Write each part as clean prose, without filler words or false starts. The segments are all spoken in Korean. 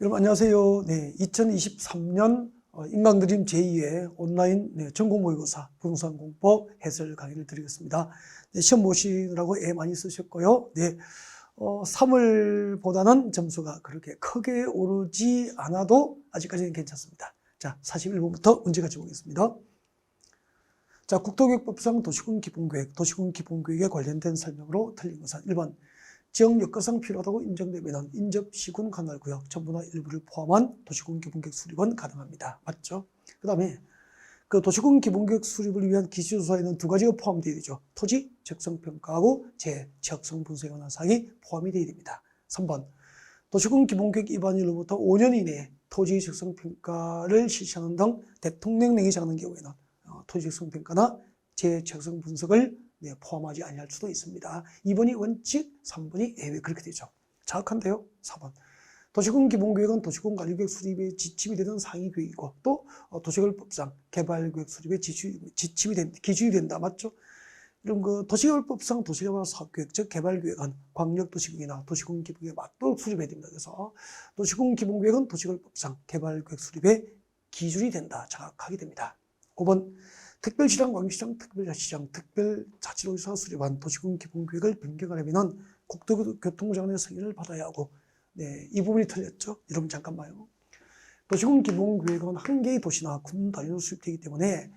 여러분 안녕하세요. 2023년 인강드림 제2의 온라인 전공 모의고사 부동산 공법 해설 강의를 드리겠습니다. 시험 보시느라고 애 많이 쓰셨고요. 3월보다는 점수가 그렇게 크게 오르지 않아도 아직까지는 괜찮습니다. 자, 41번부터 문제 같이 보겠습니다. 자, 국토교육법상 도시군 기본계획에 관련된 설명으로 틀린 것은 1번 지역 여건상 필요하다고 인정되면 인접시군 관할구역 전부나 일부를 포함한 도시군 기본계획 수립은 가능합니다. 맞죠? 그 다음에 그 도시군 기본계획 수립을 위한 기초조사에는 두 가지가 포함되어 있죠. 토지 적성평가하고 재적성 분석에 관한 사항이 포함이 되어야 됩니다. 3번 도시군 기본계획 위반일로부터 5년 이내에 토지 적성평가를 실시하는 등 대통령령이 정하는 경우에는 토지 적성평가나 재적성 분석을 포함하지 아니할 수도 있습니다. 2번이 원칙, 3번이 예외 그렇게 되죠. 정확한데요. 4번. 도시군 기본계획은 도시군 관리계획 수립에 지침이 되는 상위계획이고 또 도시개발법상 개발계획 수립에 기준이 된다. 맞죠? 이런 도시개발법상 도시개발 사업계획, 즉 개발계획은 광역도시국이나 도시군 기본계획에 맞도록 수립해야 됩니다. 그래서 도시군 기본계획은 도시개발법상 개발계획 수립에 기준이 된다. 정확하게 됩니다. 5번. 특별시장, 광역시장, 특별자치장, 특별자치도지사 수립한 도시군 기본계획을 변경하려면 국토교통부 장관의 승인을 받아야 하고, 이 부분이 틀렸죠? 여러분 잠깐만요. 도시군 기본계획은 한 개의 도시나 군 단위로 수립되기 때문에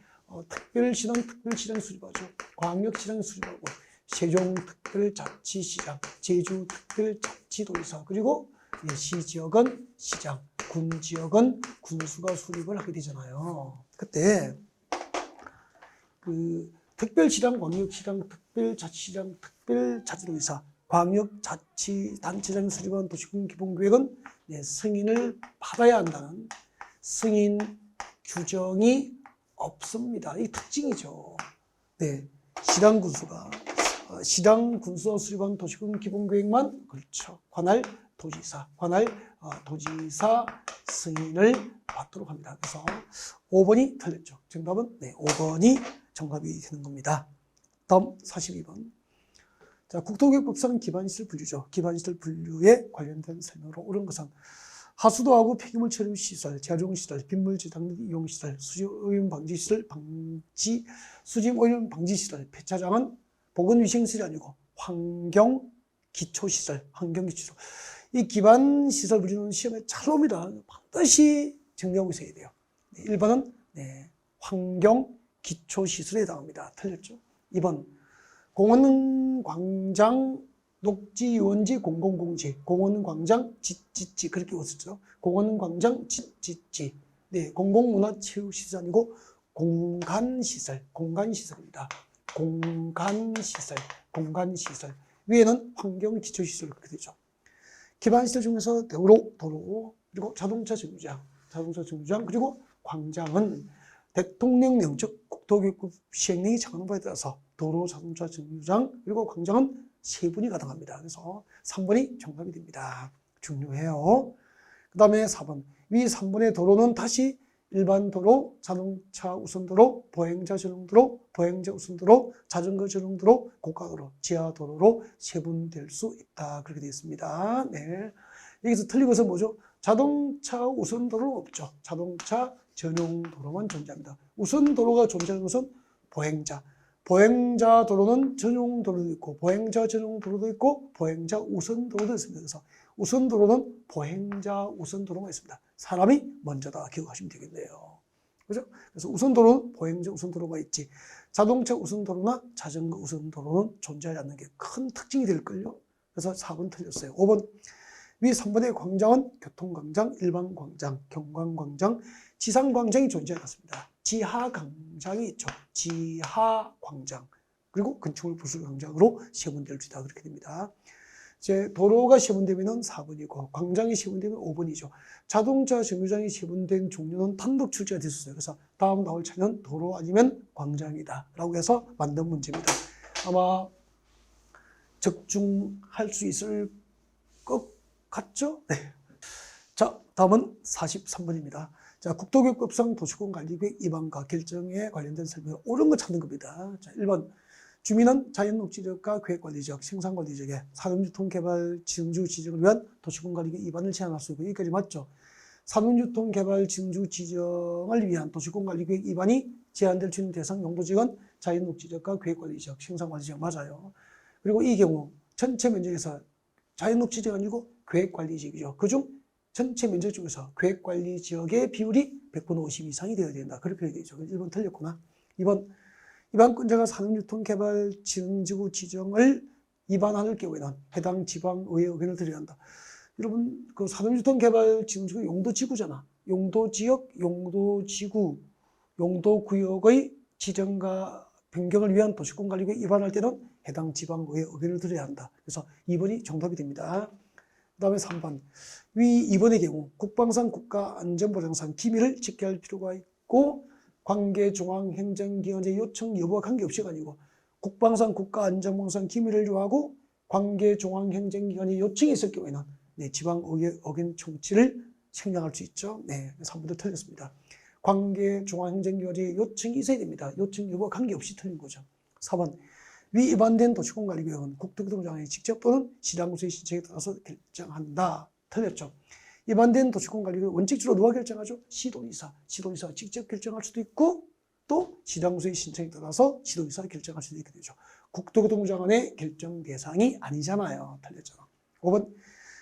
특별시는 특별시장이 수립하죠. 광역시장이 수립하고, 세종특별자치시장, 제주특별자치도지사, 그리고 시지역은 시장, 군지역은 군수가 수립을 하게 되잖아요. 그때 특별시장, 광역시장, 특별자치시장, 특별자치도지사, 광역자치단체장 수립한 도시군 기본계획은 승인을 받아야 한다는 승인 규정이 없습니다. 이게 특징이죠. 시당 군수가 수립한 도시군 기본계획만 그렇죠. 관할 도지사 승인을 받도록 합니다. 그래서 5번이 틀렸죠. 정답은 5번이 정답이 되는 겁니다. 다음 42번. 자, 국토교육법상 기반시설 분류죠. 기반시설 분류에 관련된 설명으로 옳은 것은 하수도하고 폐기물 처리 시설, 재활용시설, 빗물 저장 이용시설, 수질오염 방지시설, 수질오염 방지시설, 폐차장은 보건위생시설이 아니고 환경기초시설. 이 기반시설 분류는 시험에 잘 옵니다. 반드시 정리하고 있어야 돼요. 1번은 환경기초시설에 해당합니다. 틀렸죠? 2번 공원, 광장, 녹지, 유원지, 공공공지, 공원, 광장, 짓지 그렇게 썼죠. 공원, 광장, 짓지. 공공문화체육시설이 아니고 공간시설입니다. 공간시설. 위에는 환경기초시설 그렇게 되죠. 기반시설 중에서 도로, 그리고 자동차 정류장, 그리고 광장은 대통령령, 즉 국토교육법 시행령이 정하는 바에 따라서 도로, 자동차 정류장, 그리고 광장은 세분이 가능합니다. 그래서 3번이 정답이 됩니다. 중요해요. 그 다음에 4번. 위 3번의 도로는 다시 일반 도로, 자동차 우선도로, 보행자 전용도로, 보행자 우선도로, 자전거 전용도로, 고가도로, 지하도로로 세분될 수 있다. 그렇게 되어 있습니다. 여기서 틀린 것은 뭐죠? 자동차 우선도로는 없죠. 자동차 전용도로만 존재합니다. 우선도로가 존재하는 것은 보행자 도로는 전용도로도 있고, 보행자 전용도로도 있고, 보행자 우선도로도 있습니다. 그래서 우선도로는 보행자 우선도로가 있습니다. 사람이 먼저다 기억하시면 되겠네요. 그죠? 그래서 우선도로는 보행자 우선도로가 있지, 자동차 우선도로나 자전거 우선도로는 존재하지 않는 게 큰 특징이 될걸요. 그래서 4번 틀렸어요. 5번. 위 3번의 광장은 교통광장, 일반광장, 경관광장, 지상광장이 존재하지 않습니다. 지하광장이 있죠. 지하광장. 그리고 건축물 부수광장으로 세분될 수 있다. 그렇게 됩니다. 이제 도로가 세분되면 4번이고, 광장이 세분되면 5번이죠. 자동차 정류장이 세분된 종류는 단독 출제가 됐었어요. 그래서 다음 나올 차는 도로 아니면 광장이다. 라고 해서 만든 문제입니다. 아마 적중할 수 있을 것 같죠? 자, 다음은 43번입니다. 자, 국토교육법상 도시군 관리계획 위반과 결정에 관련된 설명을 옳은 거 찾는 겁니다. 자, 1번. 주민은 자연녹지력과 계획관리적, 생산관리적에 산업유통개발 지정주 지정을 위한 도시공간계획 위반을 제한할 수 있고, 여기까지 맞죠? 산업유통개발 지정주 지정을 위한 도시공간계획 위반이 제한될 수 있는 대상 용도지역은 자연녹지적과 계획관리적, 생산관리적 맞아요. 그리고 이 경우 전체 면적에서 자연녹지지역 아니고 계획관리지역이죠. 그중 전체 면적 중에서 계획관리지역의 비율이 100분의 50 이상이 되어야 된다. 그렇게 되죠. 1번 틀렸구나. 2번 위반권자가 산업유통개발 지정지구 지정을 위반할 경우에는 해당 지방의회 의견을 드려야 한다. 여러분 그 산업유통개발 지정지구 용도지구잖아. 용도지역, 용도지구, 용도구역의 지정과 변경을 위한 도시공간계획 위반할 때는 해당 지방의회 의견을 드려야 한다. 그래서 2번이 정답이 됩니다. 그 다음에 3번. 위 2번의 경우 국방상 국가안전보장상 기밀을 지켜야 할 필요가 있고 관계중앙행정기관의 요청 여부와 관계없이가 아니고 국방상 국가안전보장상 기밀을 요하고 관계중앙행정기관의 요청이 있을 경우에는 네, 지방의회 의견 청취를 생략할 수 있죠. 네, 3번도 틀렸습니다. 관계중앙행정기관의 요청이 있어야 됩니다. 요청 여부와 관계없이 틀린 거죠. 4번. 위 위반된 도시공관리계획은 국토교통부 장관이 직접 또는 시장구의 신청에 따라서 결정한다. 틀렸죠. 위반된 도시공관리계획 원칙적으로 누가 결정하죠? 시도지사. 시도지사가 직접 결정할 수도 있고 또 시장구의 신청에 따라서 시도지사가 결정할 수도 있게 되죠. 국토교통부 장관의 결정 대상이 아니잖아요. 틀렸잖아. 5번.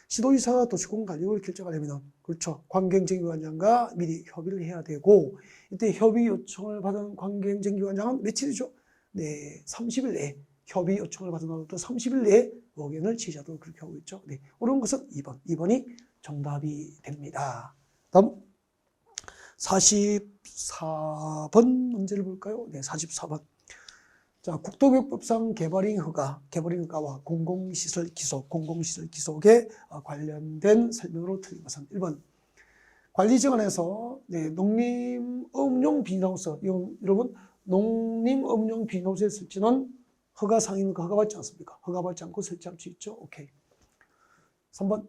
시도지사가 도시공관리계획을 결정하려면 그렇죠. 관계행정기관장과 미리 협의를 해야 되고 이때 협의 요청을 받은 관계행정기관장은 며칠이죠? 네, 30일 내에 협의 요청을 받은 날부터 30일 내에 의견을 제시하도록 그렇게 하고 있죠. 네, 옳은 것은 2번. 2번이 정답이 됩니다. 다음 44번 문제를 볼까요? 네, 44번. 자, 국토교육법상 개발인 허가와 공공시설 기속에 관련된 설명으로 틀린 것은 1번. 관리지원에서 네, 농림업용 비닐하우스, 여러분 농림업용 비닐하우스의 설치는 허가 상인과 허가받지 않습니까? 허가받지 않고 설치할 수 있죠. 오케이. 3번.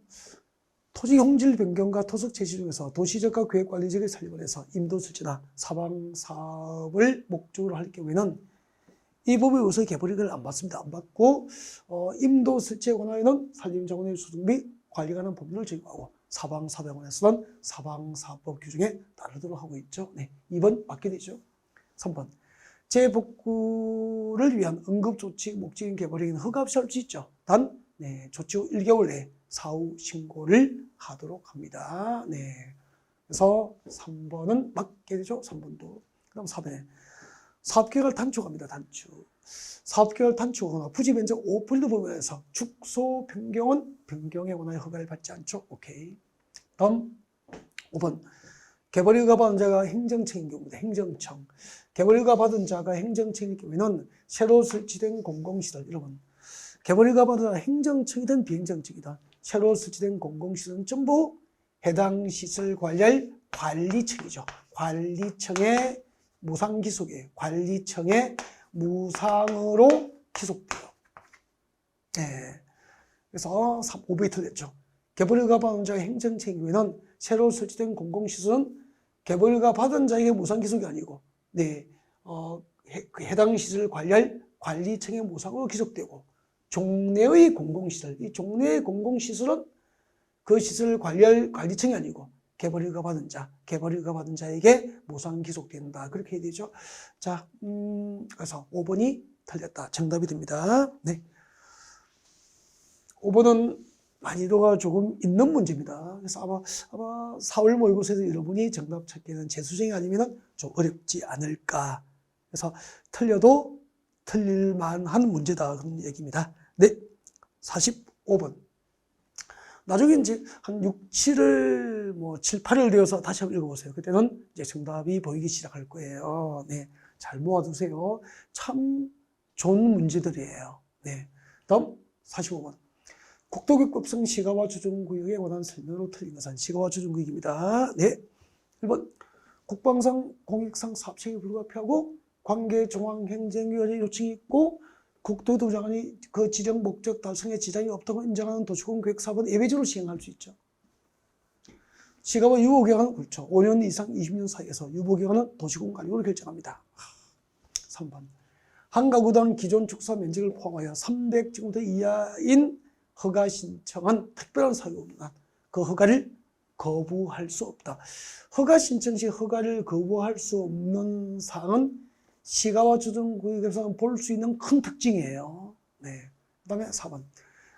토지 형질 변경과 토속 제시 중에서 도시적과 계획관리적의 설립원에서 임도 설치나 사방 사업을 목적으로 할 경우에는 이 법에 의해서 개발이익을 안 받습니다. 안 받고 임도 설치에 관하여는 산림자원의 수등 및 관리에 관한 법률을 적용하고 사방사업원에서는 사방사업법 규정에 따르도록 하고 있죠. 네, 2번 맞게 되죠. 3번. 재복구를 위한 응급조치 목적인 개발행위는 허가 없이 할 수 있죠. 단 네, 조치 후 1개월 내에 사후 신고를 하도록 합니다. 네, 그래서 3번은 맞게 되죠. 3번도. 그 다음 4번에 사업계획을 단축합니다. 단축. 사업계획을 단축하거나 부지 면적 5% 범위에서 축소 변경은 변경에 관하여 허가를 받지 않죠. 오케이. 다음 5번. 개발허가 받은 자가 행정청인 경우입니다. 행정청. 개발허가 받은 자가 행정청일 경우에는 새로 설치된 공공시설, 여러분. 개발허가 받은 자가 행정청이든 비행정청이든 새로 설치된 공공시설은 전부 해당 시설 관리할 관리청이죠. 관리청의 무상기속이에요. 관리청의 무상으로 기속돼요. 네. 그래서 5번이 틀렸죠. 개발허가 받은 자가 행정청인 경우에는 새로 설치된 공공시설은 개발허가 받은 자에게 무상기속이 아니고 네, 해당 시설을 관리할 관리청의 무상으로 기속되고 종래의 공공시설, 이 종래의 공공시설은 그 시설을 관리할 관리청이 아니고 개발허가 받은 자에게 무상 기속된다. 그렇게 해야 되죠. 자, 그래서 5번이 틀렸다. 정답이 됩니다. 네. 5번은 난이도가 조금 있는 문제입니다. 그래서 아마 4월 모의고사에서 여러분이 정답 찾기에는 재수생이 아니면 좀 어렵지 않을까. 그래서 틀려도 틀릴만한 문제다. 그런 얘기입니다. 네. 45번. 나중에 이제 한 6, 7을 뭐 7, 8을 되어서 다시 한번 읽어보세요. 그때는 이제 정답이 보이기 시작할 거예요. 네. 잘 모아두세요. 참 좋은 문제들이에요. 네. 다음 45번. 국토교육법상 시가와 조정구역에 관한 설명으로 틀린 것은 시가와 조정구역입니다. 네. 1번. 국방상 공익상 사업청이 불가피하고 관계중앙행정기관의 요청이 있고 국토교통부 장관이 그 지정 목적 달성에 지장이 없다고 인정하는 도시공계획 사업은 예외적으로 시행할 수 있죠. 시가와 유보기간은 그렇죠. 5년 이상 20년 사이에서 유보기간은 도시공관리로 결정합니다. 3번. 한 가구당 기존 축사 면적을 포함하여 300제곱미터 이하인 허가 신청은 특별한 사유 없는 한 그 허가를 거부할 수 없다. 허가 신청 시 허가를 거부할 수 없는 사항은 시가와 조정구역에서 볼 수 있는 큰 특징이에요. 네. 그 다음에 4번.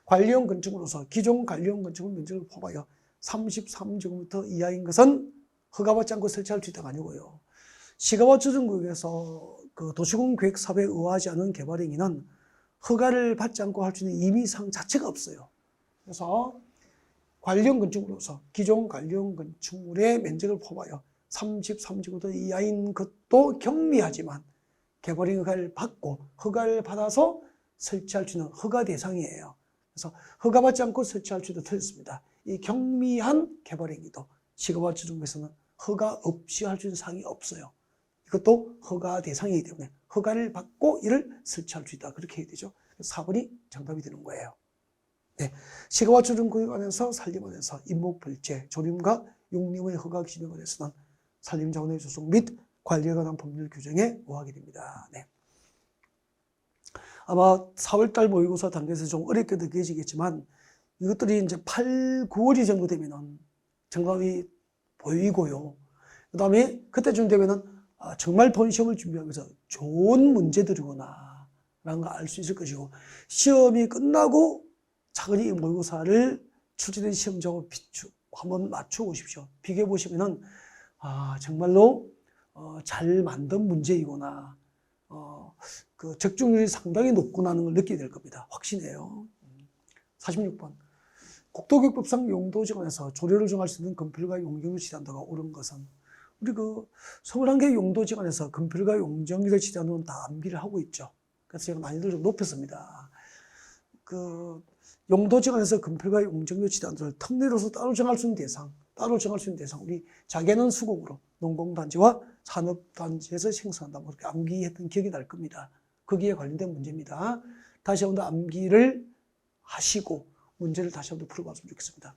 관리용 건축으로서 기존 관리용 건축물 면적을 포함하여 33제곱미터 이하인 것은 허가받지 않고 설치할 수 있다가 아니고요. 시가와 조정구역에서 그 도시공계획 사업에 의하지 않은 개발 행위는 허가를 받지 않고 할 수 있는 임의사항 자체가 없어요. 그래서 관리용 건축물로서 기존 관리용 건축물의 면적을 포함하여 33제곱미터 이하인 것도 경미하지만 개발행 허가를 받고 허가를 받아서 설치할 수 있는 허가 대상이에요. 그래서 허가받지 않고 설치할 수도 틀렸습니다. 이 경미한 개발행위도 시가와 조정구에서는 허가 없이 할 수 있는 사항이 없어요. 이것도 허가 대상이기 때문에 허가를 받고 이를 설치할 수 있다. 그렇게 해야 되죠. 4번이 정답이 되는 거예요. 네. 시가와 조정구역 안에서 산림 안에서 임목별제, 조림과 용림의 허가 기능 안에서는 산림자원의 조성 및 관리에 관한 법률 규정에 의하게 됩니다. 네. 아마 4월달 모의고사 단계에서 좀 어렵게 느껴지겠지만 이것들이 이제 8, 9월이 정도 되면은 정답이 보이고요. 그 다음에 그때쯤 되면은 정말 본 시험을 준비하기 위해서 좋은 문제들이구나 라는 걸 알 수 있을 것이고, 시험이 끝나고 차근히 모의고사를 출제된 시험지하고 한번 맞춰 보십시오. 비교해 보시면은 정말로 잘 만든 문제이구나, 그 적중률이 상당히 높구나 하는 걸 느끼게 될 겁니다. 확신해요. 46번. 국토교육법상 용도지간에서 조례를 정할 수 있는 건폐율과 용적률을 지정한다가 옳은 것은, 우리 그 21개 용도지간에서 건폐율과 용적률을 지정하는 건 다 암기를 하고 있죠. 그래서 제가 난이도를 좀 높였습니다. 그 용도지간에서 건폐율과 용적률을 지정하는 것을 특례로서 따로 정할 수 있는 대상, 우리 자개는 수공으로 농공단지와 산업단지에서 생산한다. 뭐 이렇게 암기했던 기억이 날 겁니다. 거기에 관련된 문제입니다. 다시 한번 더 암기를 하시고 문제를 다시 한번 풀어봤으면 좋겠습니다.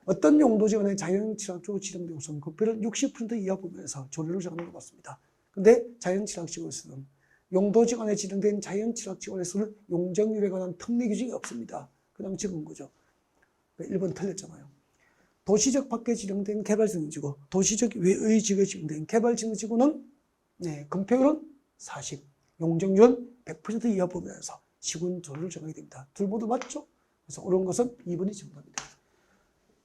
어떤 용도지간에 자연취락적으로 지정된 곳은 건폐율 60% 이하 부분에서 조례를 정하는 것 같습니다. 근데 자연취락지구에서는 용도지간에 지정된 자연취락지구에서는 용적률에 관한 특례 규정이 없습니다. 그냥 적은 거죠. 1번 틀렸잖아요. 도시적 밖에 지정된 개발지정지구, 도시적 외의 지역에 지정된 개발지정지구는 건폐율은 40, 용적률은 100% 이하 부분에서 시군 조례를 정하게 됩니다. 둘 모두 맞죠? 그래서 옳은 것은 2번이 정답입니다.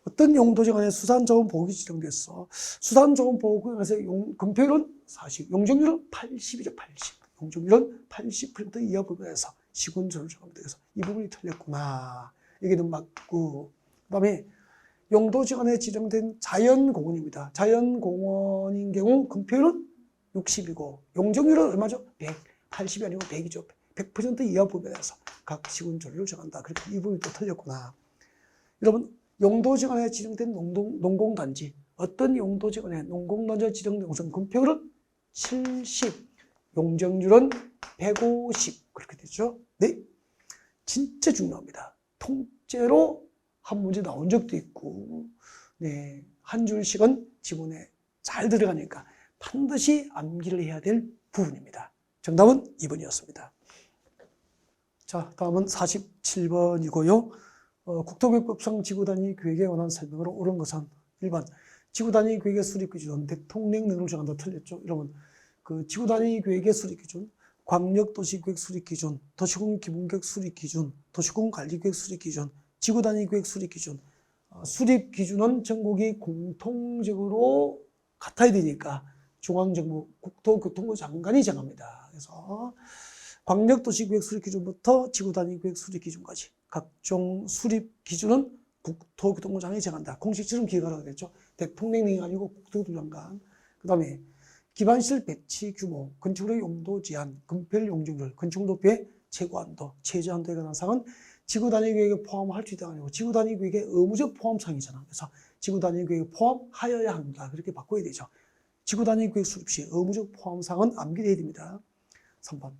어떤 용도지간에 수산자원보호구역이 지정됐어. 수산자원보호구역에서 건폐율은 40, 용적률은 80이죠. 80. 용적률은 80% 이하 부분에서 시군 조례를 정합니다. 그래서 이 부분이 틀렸구나. 여기는 맞고, 그 다음에 용도지간에 지정된 자연공원입니다. 자연공원인 경우 건폐율은 60이고 용적률은 얼마죠? 100. 80이 아니고 100이죠. 100% 이하 부분에서 각 시군 조례를 정한다. 그렇게 이 부분이 또 틀렸구나. 여러분, 용도지간에 지정된 농공단지, 어떤 용도지간에 농공단지가 지정된 곳은 건폐율은 70, 용적률은 150 그렇게 되죠. 네, 진짜 중요합니다. 통째로 한 문제 나온 적도 있고, 한 줄씩은 지문에 잘 들어가니까 반드시 암기를 해야 될 부분입니다. 정답은 2번이었습니다. 자, 다음은 47번이고요. 국토교육법상 지구단위 계획에 관한 설명으로 옳은 것은 1번. 지구단위 계획의 수립기준, 대통령 능력을 정한다. 틀렸죠. 여러분, 그 지구단위 계획의 수립기준, 광역도시계획 수립기준, 도시공 기본계획 수립기준, 도시공 관리계획 수립기준, 지구단위 계획 수립기준. 수립기준은 전국이 공통적으로 같아야 되니까 중앙정부 국토교통부 장관이 정합니다. 그래서 광역도시계획 수립기준부터 지구단위계획 수립기준까지 각종 수립기준은 국토교통부 장관이 정한다. 공식처럼 기획하라고 그랬죠. 대통령이 아니고 국토교통부 장관. 그 다음에 기반시설 배치 규모, 건축물의 용도 제한, 건폐율 용적률, 건축물 높이의 최고한도, 최저한도에 관한 사항은 지구단위계획에 포함할 수 있다가 아니고 지구단위계획의 의무적 포함사항이잖아. 그래서 지구단위계획에 포함하여야 합니다. 그렇게 바꿔야 되죠. 지구단위계획 수립 시 의무적 포함사항은 암기해야 됩니다. 3번.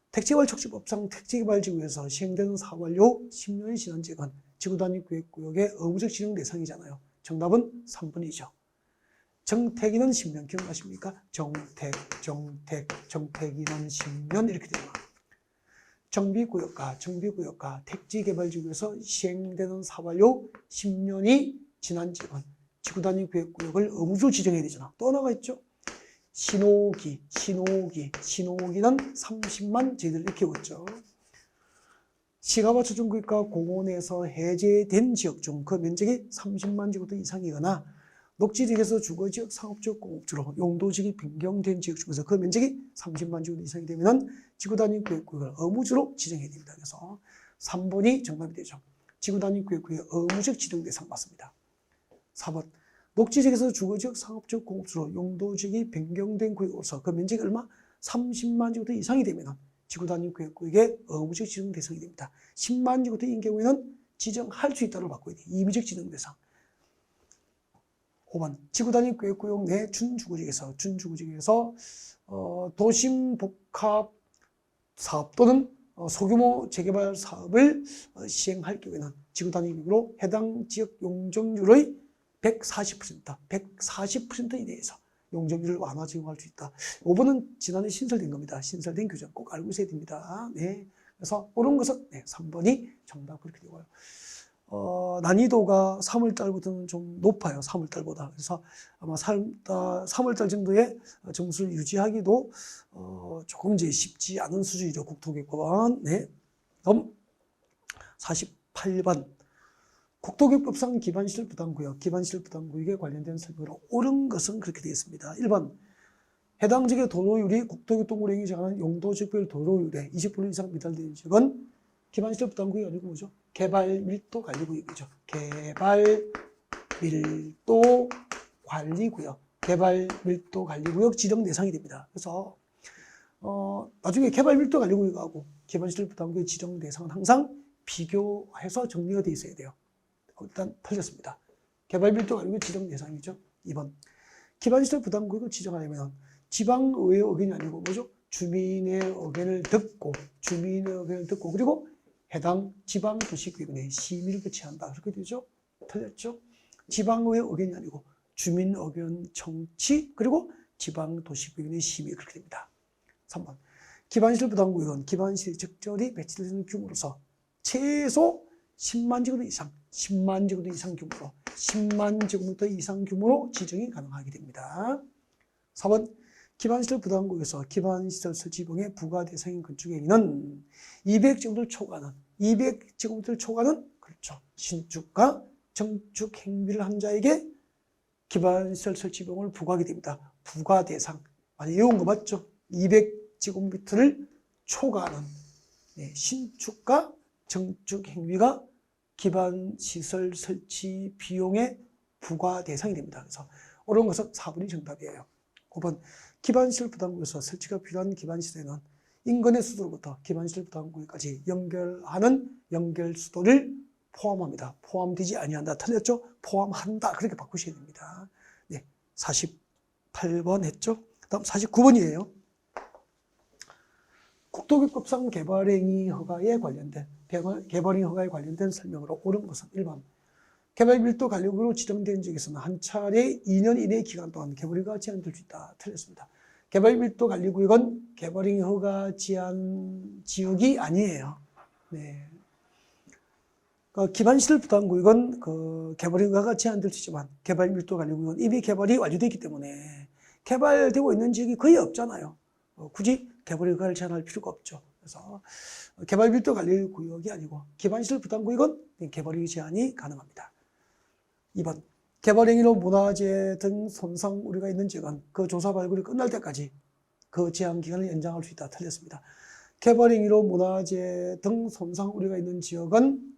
택지개발 촉진법상 택지개발지구에서 시행되는 사업 완료 10년이 지난 지역은 지구단위계획구역의 의무적 지정 대상이잖아요. 정답은 3번이죠. 정택이는 10년 기억나십니까? 정택이는 10년 이렇게 됩니다. 정비구역과 택지개발지구에서 시행되는 사업완료 10년이 지난 지역은 지구단위계획구역을 의무적으로 지정해야 되잖아. 또 하나가 있죠. 신호기는 30만 저희들 이렇게 외웠죠. 시가와 초중구역과 공원에서 해제된 지역 중 그 면적이 30만 제곱미터 이상이거나 녹지지역에서 주거지역, 상업지역, 공업지로 용도지역이 변경된 지역 중에서 그 면적이 30만 제곱미터 이상이 되면 지구단위계획구역을 의무적으로 지정해야 됩니다. 그래서 3번이 정답이 되죠. 지구단위계획구역 의무적 지정 대상 맞습니다. 4번 녹지지역에서 주거지역, 상업지역, 공업지로 용도지역이 변경된 구역으로서 그 면적이 얼마? 30만 제곱미터 이상이 되면 지구단위계획구역의 의무적 지정 대상이 됩니다. 10만 제곱미터인 경우에는 지정할 수 있다로 바꿔야 돼요. 임의적 지정 대상. 5번 지구단위계획구역 내 준주거지역에서 도심복합 사업 또는 소규모 재개발 사업을 시행할 경우에는 지구단위계획으로 해당 지역 용적률의 140% 이내에서 용적률을 완화 적용할 수 있다. 5번은 지난해 신설된 겁니다. 신설된 규정 꼭 알고 있어야 됩니다. 네. 그래서 옳은 것은 3번이 정답 그렇게 되고요. 난이도가 3월달부터는 좀 높아요. 3월달보다. 그래서 아마 3월달 정도의 점수를 유지하기도 조금 이제 쉽지 않은 수준이죠. 국토교육법은. 네. 다음 48번. 국토교육법상 기반시설 부담구역, 기반시설 부담구역에 관련된 설명으로 옳은 것은 그렇게 되어 있습니다. 1번. 해당 지역의 도로율이 국토교통운행이 정하는 용도지역별 도로율에 20% 이상 미달되는 지역은 기반시설 부담구역이 아니고 뭐죠? 개발밀도 관리구역이죠. 개발밀도 관리구역, 개발밀도 관리구역 지정 대상이 됩니다. 그래서 나중에 개발밀도 관리구역하고 기반시설 부담구역 지정 대상은 항상 비교해서 정리가 되어 있어야 돼요. 일단 틀렸습니다. 개발밀도 관리구역 지정 대상이죠. 2번. 기반시설 부담구역을 지정하려면 지방의회 의견이 아니고 뭐죠? 주민의 의견을 듣고 그리고 해당 지방도시계획원의 심의를 거치한다. 그렇게 되죠? 틀렸죠? 지방의회 의견이 아니고 주민 의견 청취 그리고 지방도시계획원의 심의 그렇게 됩니다. 3번. 기반시설 부담구역은 기반시설이 적절히 배치되는 규모로서 최소 10만 제곱미터 이상, 10만 제곱미터 이상 규모로 10만 제곱미터 이상 규모로 지정이 가능하게 됩니다. 4번. 기반시설 부담구역에서 기반시설 설치 비용의 부과 대상인 건축 행위는 200제곱미터를 초과하는 그렇죠. 신축과 정축 행위를 한 자에게 기반시설 설치 비용을 부과하게 됩니다. 부과 대상. 많이 외운 거 맞죠? 200제곱미터를 초과하는 신축과 정축 행위가 기반시설 설치 비용의 부과 대상이 됩니다. 그래서 옳은 것은 4번이 정답이에요. 5번. 기반시설 부담구역에서 설치가 필요한 기반시설에는 인근의 수도로부터 기반시설 부담구역까지 연결하는 연결수도를 포함합니다. 포함되지 아니한다. 틀렸죠? 포함한다. 그렇게 바꾸셔야 됩니다. 네, 48번 했죠? 다음 49번이에요. 국토교육법상 개발행위 허가에 관련된 설명으로 옳은 것은 1번. 개발밀도 관리구역으로 지정된 지역에서는 한 차례 2년 이내 기간 동안 개발허가 제한될 수 있다. 틀렸습니다. 개발밀도 관리구역은 개발행위 허가 제한 지역이 아니에요. 네. 기반시설 부담구역은 개발행위 허가가 제한될 수 있지만 개발밀도 관리구역은 이미 개발이 완료되기 때문에 개발되고 있는 지역이 거의 없잖아요. 굳이 개발행위 허가를 제한할 필요가 없죠. 그래서 개발밀도 관리구역이 아니고 기반시설 부담구역은 개발행위 제한이 가능합니다. 2번. 개발행위로 문화재 등 손상 우려가 있는 지역은 그 조사 발굴이 끝날 때까지 그 제한 기간을 연장할 수 있다. 틀렸습니다. 개발행위로 문화재 등 손상 우려가 있는 지역은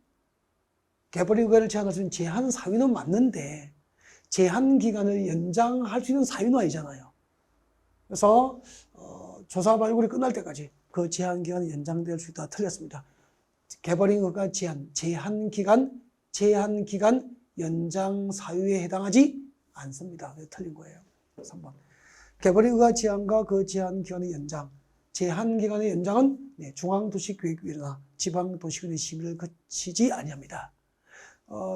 개발허가를 제한할 수 있는 제한 사유는 맞는데 제한 기간을 연장할 수 있는 사유는 아니잖아요. 그래서 조사 발굴이 끝날 때까지 그 제한 기간이 연장될 수 있다. 틀렸습니다. 개발행위가 제한 기간 연장 사유에 해당하지 않습니다. 틀린 거예요. 3번. 개발허가 제한과 그 제한 기간의 연장, 제한 기간의 연장은 중앙도시계획위원회나 지방도시위원회 심의를 거치지 아니합니다.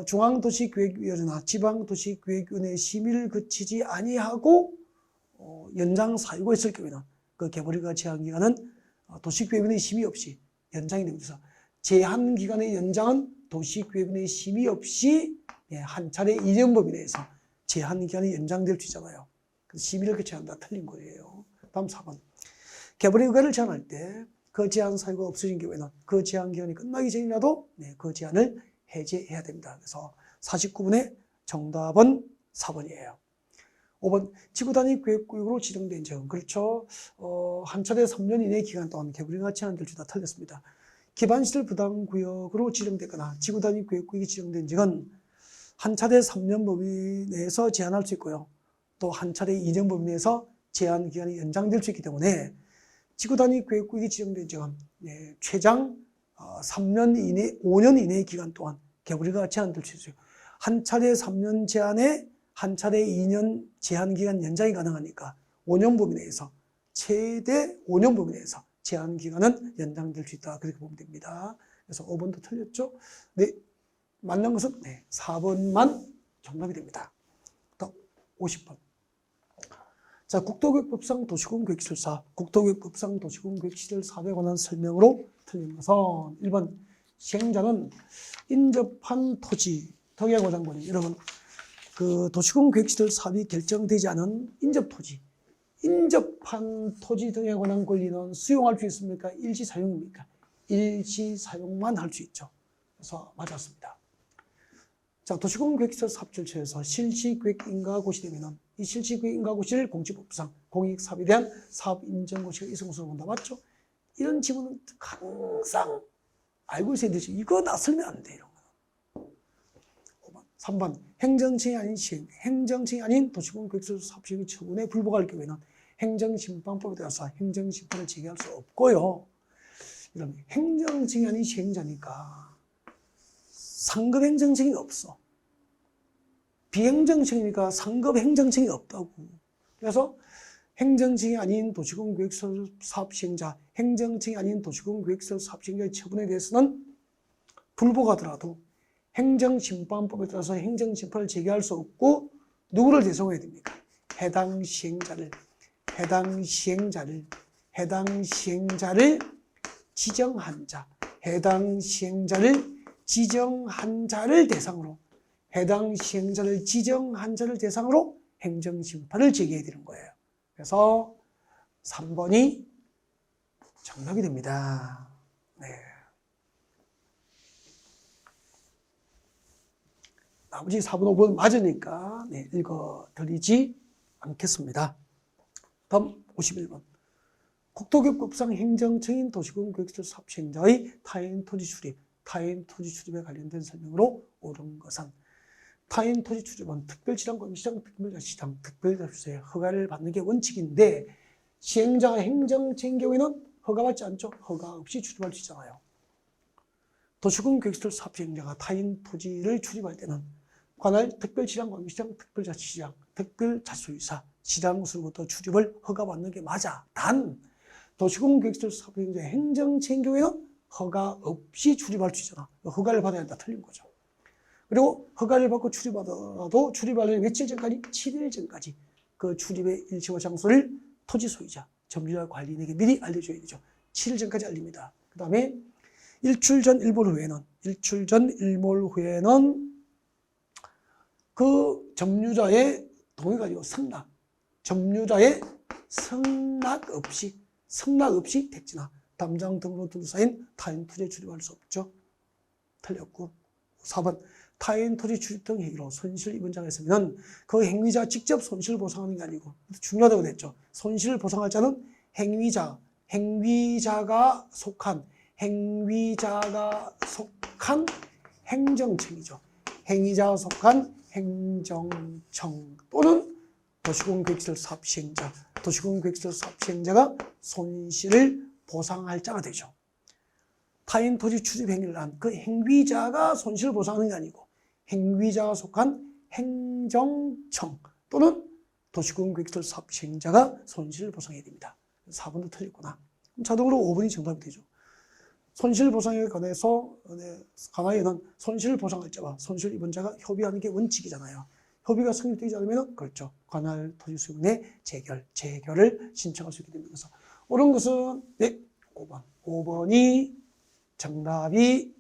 중앙도시계획위원회나 지방도시계획위원회 심의를 거치지 아니하고 연장 사유가 있을 경우에는 그 개발허가 제한 기간은 도시계획위원회 심의 없이 연장이 됩니다. 제한 기간의 연장은 도시계획원의 심의 없이 한 차례 2년 범위 내에서 제한 기간이 연장될 수 있잖아요. 그래서 심의를 개최한다. 틀린 거예요. 다음 4번. 개발의 의가를 제한할 때 그 제한 사유가 없어진 경우에는 그 제한 기간이 끝나기 전이라도 그 제한을 해제해야 됩니다. 그래서 49번의 정답은 4번이에요. 5번. 지구단위 계획구역으로 지정된 지역은 그렇죠. 한 차례 3년 이내 기간 동안 개발 의가가 제한될 수 있다. 틀렸습니다. 기반시설 부담구역으로 지정되거나 지구단위 계획구역이 지정된 지역은 한 차례 3년 범위 내에서 제한할 수 있고요. 또 한 차례 2년 범위 내에서 제한 기간이 연장될 수 있기 때문에 지구단위 계획구역이 지정된 지역은 최장 3년 이내, 5년 이내의 기간 동안 개발의가가 제한될 수 있어요. 한 차례 3년 제한에 한 차례 2년 제한 기간 연장이 가능하니까 5년 범위 내에서 최대 5년 범위 내에서 제한 기간은 연장될 수 있다. 그렇게 보면 됩니다. 그래서 5번도 틀렸죠? 네, 맞는 것은 4번만 정답이 됩니다. 또 50번. 자, 국토교획법상 도시군계획시설사, 국토교획법상 도시군계획시설사에 관한 설명으로 틀린 것은 1번. 시행자는 인접한 토지, 덕야고장권이 여러분 그 도시군계획시설 사업이 결정되지 않은 인접토지, 인접한 토지 등에 관한 권리는 수용할 수 있습니까? 일시 사용입니까? 일시 사용만 할 수 있죠. 그래서 맞았습니다. 자, 도시공계획시설 사업절차에서 실시계획인가고시 되면은 이 실시계획인가고시를 공지법상 공익사업에 대한 사업인정고시가 있은 것으로 본다. 맞죠? 이런 지문은 항상 알고 있어야 되죠. 이거 낯설면 안 돼, 이런 거. 3번. 행정청이 아닌 시행, 행정청이 아닌 도시공계획시설 사업 시행의 처분에 불복할 경우에는 행정심판법에 따라서 행정심판을 제기할 수 없고요. 그다음에 행정청이 아닌 시행자니까 상급 행정청이 없어. 비행정청이니까 상급 행정청이 없다고. 그래서 행정청이 아닌 도시공계획시설 사업 시행자, 행정청이 아닌 도시공계획시설 사업 시행자의 처분에 대해서는 불복하더라도 행정심판법에 따라서 행정심판을 제기할 수 없고 누구를 대상해야 됩니까? 해당 시행자를 지정한 자, 해당 시행자를 지정한 자를 대상으로 행정심판을 제기해야 되는 거예요. 그래서 3번이 정답이 됩니다. 네. 나머지 4번, 5번 맞으니까 읽어드리지 않겠습니다. 다음 51번. 국토교획법상 행정청인 도시공계획시설 사업 시행자의 타인 토지 출입에 관련된 설명으로 옳은 것은 타인 토지 출입은 특별지방관시장, 특별자치장, 특별자치소에 허가를 받는 게 원칙인데 시행자가 행정청인 경우에는 허가받지 않죠. 허가 없이 출입할 수 있잖아요. 도시공계획시설 사업 시행자가 타인 토지를 출입할 때는 관할 특별지방관시장, 특별자치장, 특별자치소유사, 지방으로부터 출입을 허가받는 게 맞아. 단 도시공계획시설 사업 시행자 행정청인 경우에는 허가 없이 출입할 수 있잖아. 허가를 받아야 한다. 틀린 거죠. 그리고 허가를 받고 출입하더라도 출입하려면 며칠 전까지? 7일 전까지 그 출입의 일시와 장소를 토지 소유자, 점유자 관리인에게 미리 알려줘야 되죠. 7일 전까지 알립니다. 그 다음에 일출 전 일몰 후에는 그 점유자의 동의가 아니고 점유자의 승낙 없이 택지나 담장 등으로 둘러싸인 타인 토지에 출입할 수 없죠. 틀렸고 4번. 타인 토지 출입 등 행위로 손실 입은 자가 있으면 그 행위자 직접 손실을 보상하는 게 아니고 중요하다고 그랬죠. 손실을 보상할 자는 행위자가 속한 행정청이죠. 행위자가 속한 행정청 또는 도시공계획시설 사업 시행자가 손실을 보상할 자가 되죠. 타인 토지 출입 행위를 한 그 행위자가 손실을 보상하는 게 아니고 행위자가 속한 행정청 또는 도시공계획시설 사업 시행자가 손실을 보상해야 됩니다. 4번도 틀렸구나. 그럼 자동으로 5번이 정답이 되죠. 손실보상에 관하여는 손실을 보상할 자와 손실 입은 자가 협의하는 게 원칙이잖아요. 협의가 성립되지 않으면 그렇죠. 관할 토지수용의 재결을 신청할 수 있게 됩니다. 그래서 옳은 것은 5번이 정답이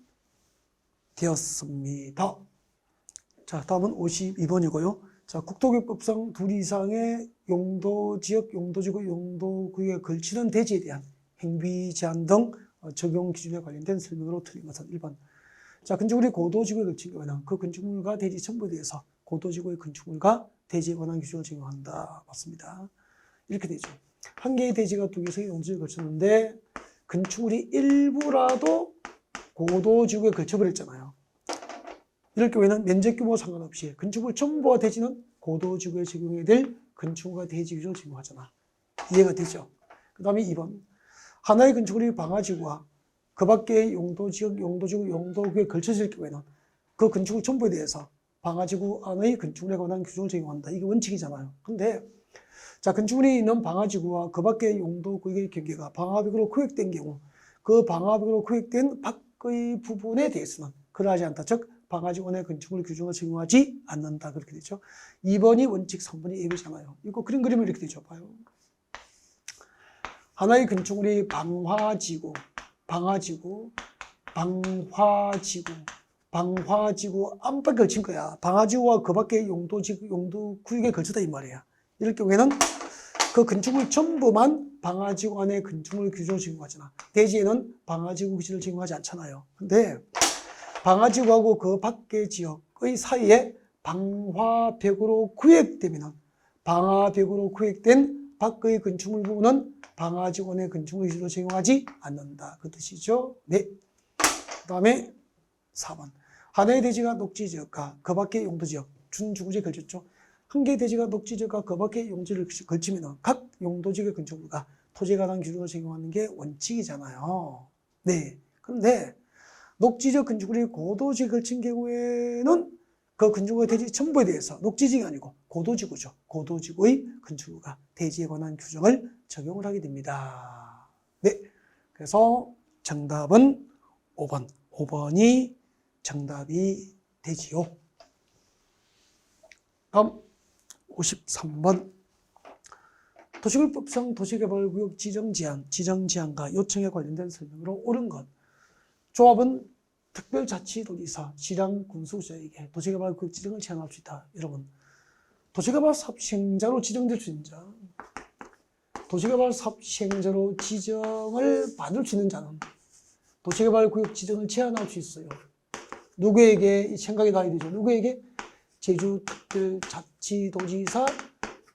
되었습니다. 자, 다음은 52번이고요. 자, 국토교육법상 둘 이상의 용도지역, 용도지구, 용도구역에 걸치는 대지에 대한 행위 제한 등 적용 기준에 관련된 설명으로 틀린 것은 1번. 자, 건축물이 고도지구에 걸친 경우에는 그 건축물과 대지 첨부에 대해서 고도지구의 건축물과 대지에 관한 규정을 적용한다. 맞습니다. 이렇게 되죠. 한 개의 대지가 두 개 이상의 용도지구에 걸쳤는데 건축물이 일부라도 고도지구에 걸쳐버렸잖아요. 이럴 경우에는 면적 규모 상관없이 건축물 전부와 대지는 고도지구에 적용해야 될 건축물과 대지 규정을 적용하잖아. 이해가 되죠? 그 다음에 2번. 하나의 건축물이 방화지구와 그 밖의 용도지역, 용도지구, 용도구에 걸쳐질 경우에는 그 건축물 전부에 대해서 방화지구 안의 건축물에 관한 규정을 적용한다. 이게 원칙이잖아요. 근데 자, 건축물이 있는 방화지구와 그 밖의 용도구역의 경계가 방화벽으로 구획된 경우 그 방화벽으로 구획된 밖의 부분에 대해서는 그러하지 않다. 즉 방화지구 안의 건축물 규정을 적용하지 않는다. 그렇게 되죠. 2번이 원칙, 3번이 예외잖아요. 이거 그림 그리면 이렇게 되죠. 봐요. 하나의 건축물이 방화지구 안팎에 걸친 거야. 방화지구와 그 밖의 용도구역에 걸쳤다 이 말이야. 이럴 경우에는 그 건축물 전부만 방화지구 안에 건축물 규정을 적용하잖아. 대지에는 방화지구 규정을 적용하지 않잖아요. 근데 방화지구하고 그 밖의 지역의 사이에 방화벽으로 구획되면 방화벽으로 구획된 밖의 건축물 부분은 방화지구 안에 건축물 규정을 적용하지 않는다. 그 뜻이죠. 네. 그 다음에 4번. 하나의 대지가 녹지지역과 그 밖의 용도지역, 준주거지에 걸쳤죠. 한 개의 대지가 녹지지역과 그 밖의 용지를 걸치면 각 용도지역의 건축물과 토지에 관한 규정을 적용하는 게 원칙이잖아요. 네. 그런데 녹지지역 건축물이 고도지역에 걸친 경우에는 그 건축물의 대지 전부에 대해서 녹지지역이 아니고 고도지구죠. 고도지구의 건축물과 대지에 관한 규정을 적용을 하게 됩니다. 네. 그래서 정답은 5번. 5번이 정답이 되지요. 다음 53번. 도시개발법상 도시개발구역 지정제한과 요청에 관련된 설명으로 옳은 것. 조합은 특별자치도지사, 시장, 군수자에게 도시개발구역 지정을 제한할 수 있다. 여러분, 도시개발 사업 시행자로 지정될 수 있는 자, 도시개발 사업 시행자로 지정을 받을 수 있는 자는 도시개발구역 지정을 제한할 수 있어요. 누구에게 생각이 나야 되죠? 누구에게? 제주특별자치도지사,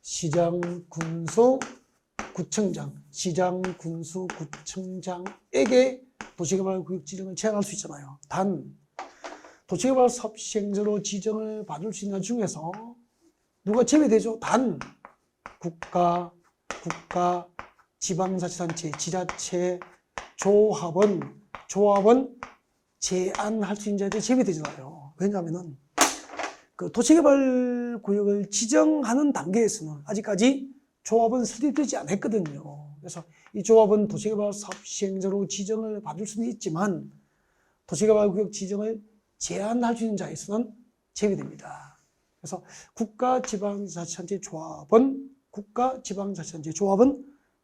시장, 군수, 구청장, 시장, 군수, 구청장에게 도시개발구역 지정을 제한할 수 있잖아요. 단, 도시개발 사업 시행자로 지정을 받을 수 있는 중에서 누가 제외되죠? 단, 국가, 지방자치단체, 지자체, 조합은 제한할 수 있는 자들이 제외되잖아요. 왜냐하면은 그 도시개발구역을 지정하는 단계에서는 아직까지 조합은 설립되지 않았거든요. 그래서 이 조합은 도시개발 사업 시행자로 지정을 받을 수는 있지만 도시개발구역 지정을 제한할 수 있는 자에서는 제외됩니다. 그래서 국가지방자치단체 조합은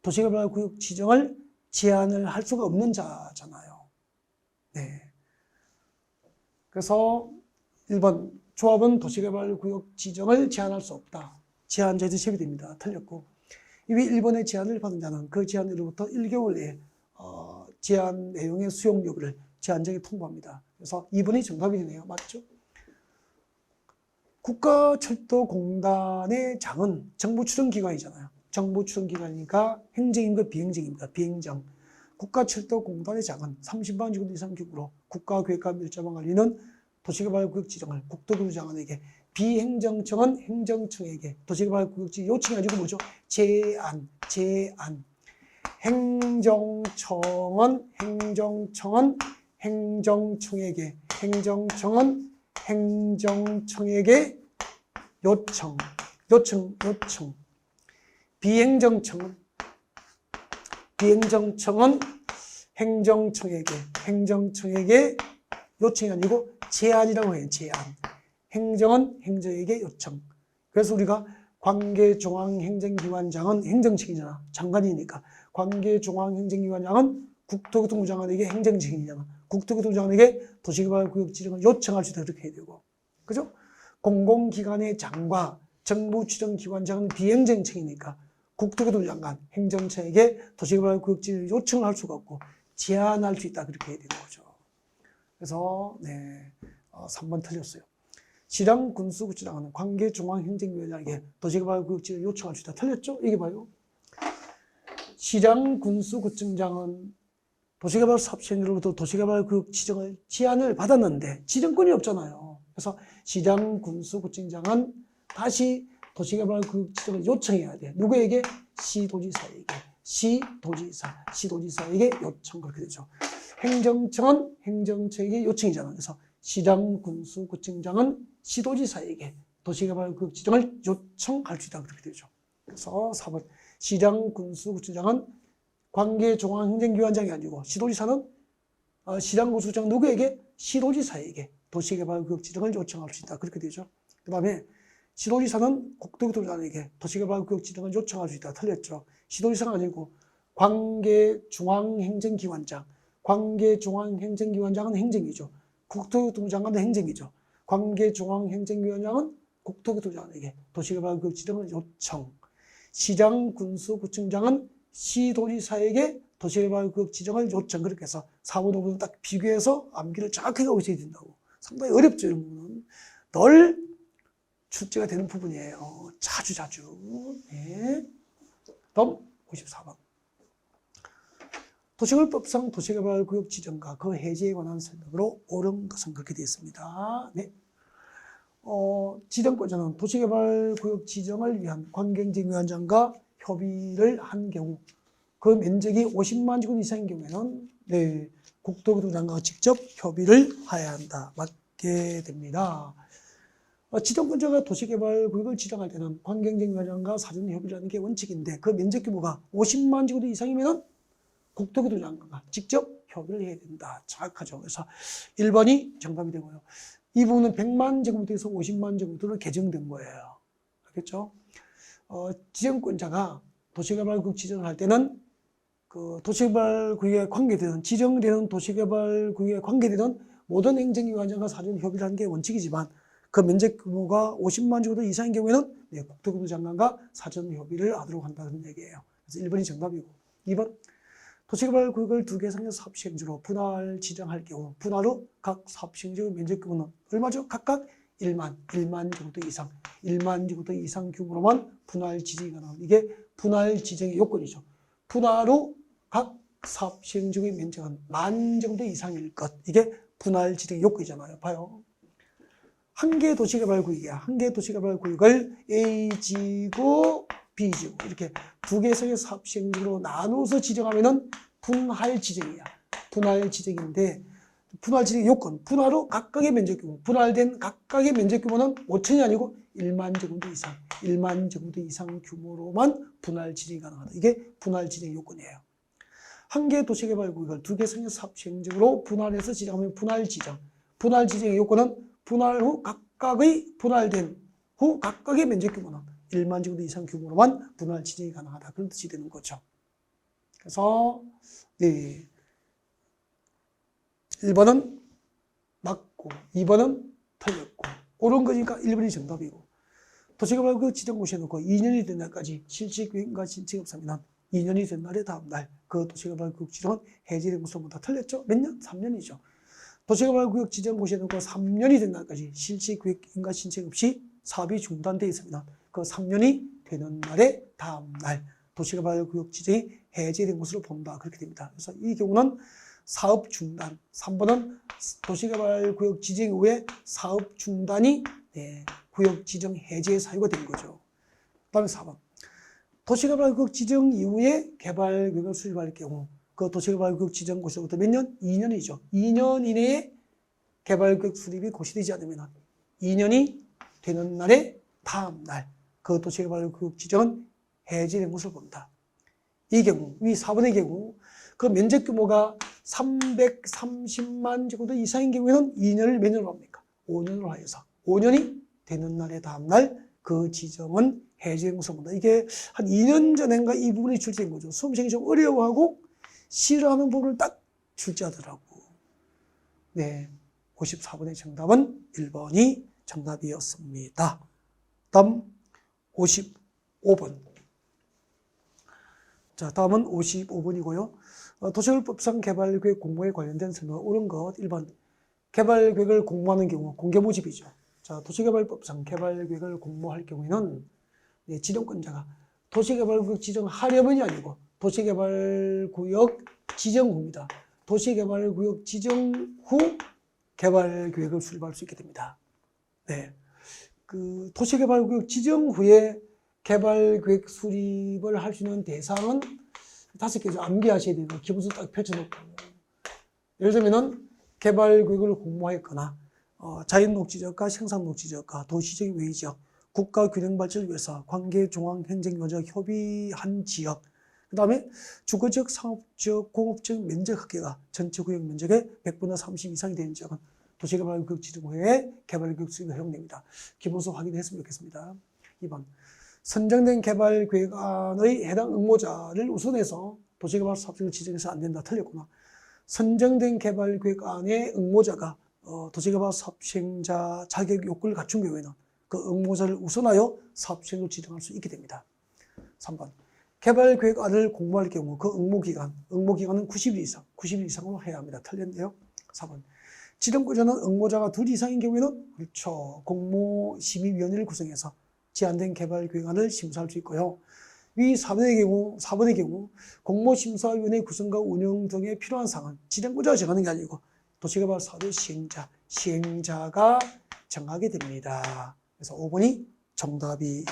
도시개발구역 지정을 제한을 할 수가 없는 자잖아요. 네. 그래서 1번 조합은 도시개발구역 지정을 제한할 수 없다. 제한자에서 제외됩니다. 틀렸고, 이미 1번의 제한을 받은 자는 그 제한으로부터 1개월 내에 제한 내용의 수용 여부를 제한장에 통보합니다. 그래서 2번이 정답이 되네요. 맞죠? 국가철도공단의 장은 정부 추천기관이잖아요. 정부 추천기관이니까 행정임과 비행정입니다. 비행정. 국가철도공단의 장은 30만 직원 이상 규모로 국가계획과 밀접한 관리는 도시개발구역 지정을 국토교통장관에게, 비행정청은 행정청에게 도시개발구역 지정 요청이 아니고 뭐죠? 제안. 행정청은 행정청에게 요청. 비행정청은 행정청에게 요청이 아니고 제안이라고 해요. 제안. 행정은 행정에게 요청. 그래서 우리가 관계중앙행정기관장은 행정청이잖아. 장관이니까. 관계중앙행정기관장은 국토교통부 장관에게 행정청이잖아. 국토교통장관에게 도시개발구역 지정을 요청할 수 있다. 그렇게 해야 되고. 그죠? 공공기관의 장과 정부 추정기관장은 비행정청이니까 국토교통장관, 행정처에게 도시개발구역 지정을 요청을 할 수가 없고 제한할 수 있다. 그렇게 해야 되는 거죠. 그래서 3번 틀렸어요. 시장 군수구청장은 관계중앙행정위원장에게 도시개발구역 지정을 요청할 수 있다. 틀렸죠? 이게 봐요. 시장 군수구청장은 도시개발 사업시행자로부터 도시개발구역 지정을 제안을 받았는데 지정권이 없잖아요. 그래서 시장 군수구청장은 다시 도시개발구역 지정을 요청해야 돼. 누구에게? 시도지사에게 요청. 그렇게 되죠. 행정청은 행정처에게 요청이잖아. 그래서 시장 군수구청장은 시도지사에게 도시개발구역 지정을 요청할 수 있다. 그렇게 되죠. 그래서 4번 시장 군수구청장은 관계중앙행정기관장이 아니고 시도지사는 시장 군수구청 누구에게? 시도지사에게 도시개발구역 지정을 요청할 수 있다. 그렇게 되죠. 그 다음에 시도지사는 국토교통장관에게 도시개발구역 지정을 요청할 수 있다. 틀렸죠. 시도지사가 아니고 관계중앙행정기관장. 관계중앙행정기관장은 행정이죠. 국토교통장관도 행정이죠. 관계중앙행정기관장은 국토교통장관에게 도시개발구역 지정을 요청. 시장 군수구청장은 시도지사에게 도시개발구역 지정을 요청. 그렇게 해서 4번, 5번 딱 비교해서 암기를 정확하게 하고 있어야 된다고. 상당히 어렵죠. 이런 부분은. 늘 출제가 되는 부분이에요. 자주. 네. 다음 54번. 도시개발법상 도시개발구역 지정과 그 해제에 관한 설명으로 옳은 것은 그렇게 되어 있습니다. 네. 지정권자는 도시개발구역 지정을 위한 관계행정위원장과 협의를 한 경우 그 면적이 50만 제곱 이상인 경우에는 국토교통장관과 직접 협의를 해야 한다. 맞게 됩니다. 지정권자가 도시개발구역을 지정할 때는 관계행정위원장과 사전 협의를 하는 게 원칙인데 그 면적 규모가 50만 제곱 이상이면 국토교통장관과 직접 협의를 해야 된다. 정확하죠. 그래서 1번이 정답이 되고요. 이 부분은 100만 제곱미터에서 50만 제곱미터로 개정된 거예요. 알겠죠? 지정권자가 도시개발구역 지정을 할 때는 그 도시개발구역에 관계되는 지정되는 도시개발구역에 관계되는 모든 행정기관장과 사전 협의를 하는 게 원칙이지만 그 면적 규모가 50만 제곱미터 이상인 경우에는 국토교통장관과 사전 협의를 하도록 한다는 얘기예요. 그래서 1번이 정답이고 2번 도시개발구역을 2개 상의 사업시행지로 분할 지정할 경우 분할 후 각 사업시행지의 면적 규모는 얼마죠? 각각 1만 제곱미터 이상 1만 제곱미터 이상 규모로만 분할 지정이 가능합니다. 이게 분할 지정의 요건이죠. 분할 후 각 사업시행지의 면적은 10,000 제곱미터 이상일 것. 이게 분할 지정의 요건이잖아요. 봐요. 한 개 도시개발구역이야. 한 개 도시개발구역을 A지구, B지구 이렇게 2개 상의 사업시행지로 나눠서 지정하면은 분할 지정이야. 분할 지정인데 분할 지정의 요건, 분할 후 각각의 면적 규모, 분할된 각각의 면적 규모는 5,000이 아니고 1만 제곱미터 이상, 1만 제곱미터 이상 규모로만 분할 지정이 가능하다. 이게 분할 지정의 요건이에요. 한 개 도시개발구역을 2개 상의 사업시행지로 분할해서 지정하면 분할 지정. 분할 지정의 요건은 분할 후 각각의 분할된 후 각각의 면적 규모는 1만 제곱미터 이상 규모로만 분할 지정이 가능하다. 그런 뜻이 되는 거죠. 그래서 1번은 맞고 2번은 틀렸고 옳은 거니까 1번이 정답이고 도시개발구역 지정고시에 놓고 2년이 된 날까지 실시계획과 신청 없으면 2년이 된 날의 다음 날 그 도시개발구역 지정은 해제된 것으로 보다 틀렸죠? 몇 년? 3년이죠. 도시개발구역 지정고시에 놓고 3년이 된 날까지 실시계획과 신청 없이 사업이 중단되어 있으면 그 3년이 되는 날의 다음 날 도시개발구역 지정이 해제된 것으로 본다. 그렇게 됩니다. 그래서 이 경우는 사업 중단, 3번은 도시개발구역 지정 이후에 사업 중단이 구역 지정 해제 사유가 된 거죠. 그 다음에 4번. 도시개발구역 지정 이후에 개발구역을 수립할 경우 그 도시개발구역 지정 고시로부터 몇 년? 2년이죠. 2년 이내에 개발구역 수립이 고시되지 않으면 2년이 되는 날의 다음 날 그 도시개발구역 지정은 해제된 것을 본다. 이 경우, 이 4번의 경우 그 면적 규모가 330만 제곱미터 이상인 경우에는 2년을 몇 년으로 합니까? 5년으로 하여서 5년이 되는 날의 다음 날 그 지정은 해제된 것을 본다. 이게 한 2년 전인가 이 부분이 출제된 거죠. 수험생이 좀 어려워하고 싫어하는 부분을 딱 출제하더라고. 네, 54번의 정답은 1번이 정답이었습니다. 다음 55번. 자, 다음은 55번이고요. 도시개발법상 개발계획 공모에 관련된 설명. 옳은 것 1번. 개발계획을 공모하는 경우 공개 모집이죠. 자, 도시개발법상 개발계획을 공모할 경우에는 네, 지정권자가 도시개발구역 지정하려면이 아니고 도시개발구역 지정 후입니다. 도시개발구역 지정 후 개발계획을 수립할 수 있게 됩니다. 네, 그 도시개발구역 지정 후에 개발계획 수립을 할 수 있는 대상은 5개죠. 암기하셔야 돼요. 기본서 딱 펼쳐놓고. 예를 들면은 개발계획을 공모했거나 자연녹지지역과 생산녹지지역과 도시적인 외지역, 국가균형발전을 위해서 관계종합행정요적 협의한 지역, 그 다음에 주거지역, 상업지역, 공업지역 면적 합계가 전체 구역 면적의 100분의 30 이상이 되는 지역은 도시개발구역 지정 후에 개발계획 수립이 허용됩니다. 기본서 확인했으면 좋겠습니다. 2번. 선정된 개발계획안의 해당 응모자를 우선해서 도시개발 사업장을 지정해서 안 된다. 틀렸구나. 선정된 개발계획안의 응모자가 도시개발 사업시행자 자격 요건을 갖춘 경우에는 그 응모자를 우선하여 사업시행을 지정할 수 있게 됩니다. 3번. 개발계획안을 공모할 경우 그 응모기간은 90일 이상으로 해야 합니다. 틀렸네요. 4번. 지정권자는 응모자가 2 이상인 경우에는 그렇죠. 공모심의위원회를 구성해서 제안된 개발계획안을 심사할 수 있고요. 위 4번의 경우 공모심사위원회 구성과 운영 등에 필요한 사항은 지정권자가 정하는 게 아니고 도시개발 사업의 시행자가 정하게 됩니다. 그래서 5번이 정답이